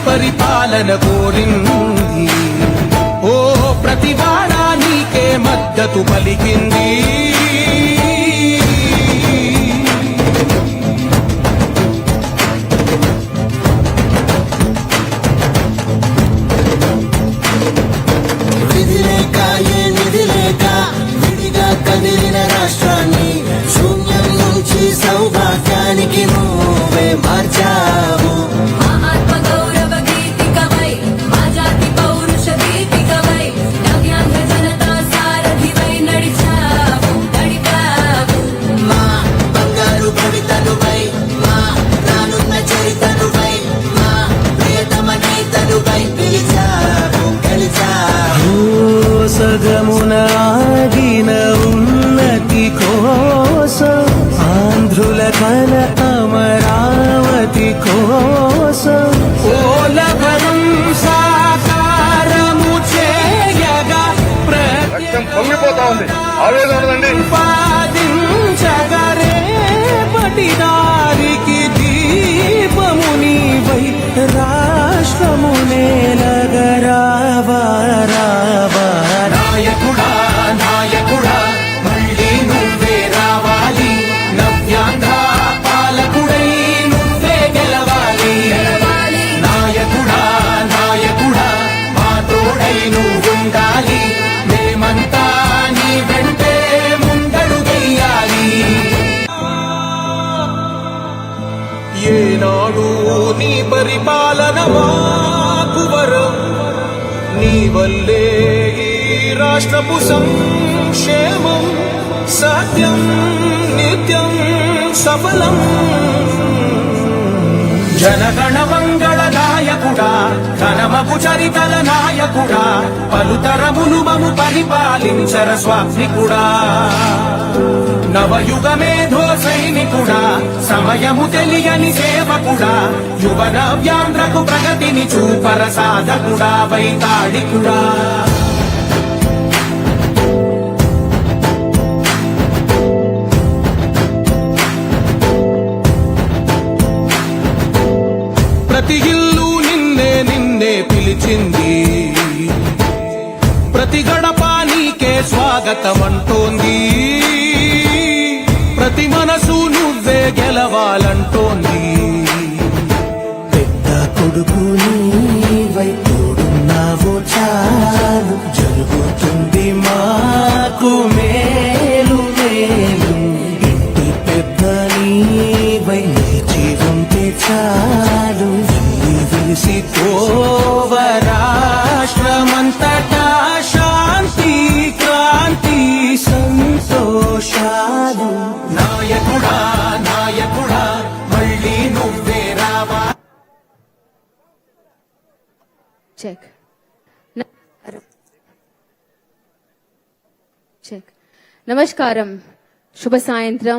పరిపాలన కోరింది. ఓ ప్రతివాడా నీకే మద్దతు పలికింది. కదిలిన రాష్ట్రాన్ని శూన్యం నుంచి సౌభాగ్యానికి నువ్వే మార్చావు. మా ఆత్మ గౌరవ గీతికవై, మా జాతి పౌరుష దీపికవై, నవ్యాంధ్ర జనతా సారథివై నడిచావు. మా బంగారు భవితనువై, మా రానున్న చరితనువై, మా ప్రియతమ నేతనువై పిలిచావు, గెలిచావు. సగమున ఆగిన ఉన్నతి కోసం, ఆంధ్రుల కల అమరావతి కోసం, ఓలవరం సాకారము చేయగా పొంగిపోతా ఉంది. పాదించగరే పటిదారికి దీపము నీవై రాష్ట్రము నేలగరావా. నాయకుడా నాయకుడా మళ్ళీ నువ్వే రావాలి. నవ్యాంధ్ర పాలకుడై నువ్వే గెలవాలి. నాయకుడా నాయకుడా మా తోడై నువ్వుండాలి. మేమంతా నీ వెంటే ముందడుగెయ్యాలి. ఏనాడు నీ పరిపాలన మాకు వరం, నీ వల్లే ఈ రాష్ట్రపు సంక్షేమం సత్యం నిత్యం సఫలం. జనగణ మంగళ నాయకుడా, ఘనమపు చరితల నాయకుడా, పలుతరములు మము పరిపాలించర స్వామికుడా. నవయుగ మేధో సైనికుడా, సమయము తెలియని సేవకుడా, యువ నవ్యాంధ్రకు ప్రగతిని చూపర సాధకుడా, వైతాళికుడా. ప్రతి ఇల్లు నిన్నే నిన్నే పిలిచింది, ప్రతి గడప నీకే స్వాగతమంటోంది, ప్రతి మనసు నువ్వే గెలవాలంటోంది. పెద్ద కొడుకు నీవై తోడున్నావు చాలు, జరుగుతుంది మాకు మేలు మేలు. ఇంటి పెద్ద నీవై నిలిచి ఉంటే చాలు, వెలిసి పోవ రాష్ట్రమంతటా శాంతి క్రాంతి సంతోషాలు. నాయకుడా నాయకుడా మళ్ళీ నువ్వే రావా. Check check. నమస్కారం, శుభ సాయంత్రం.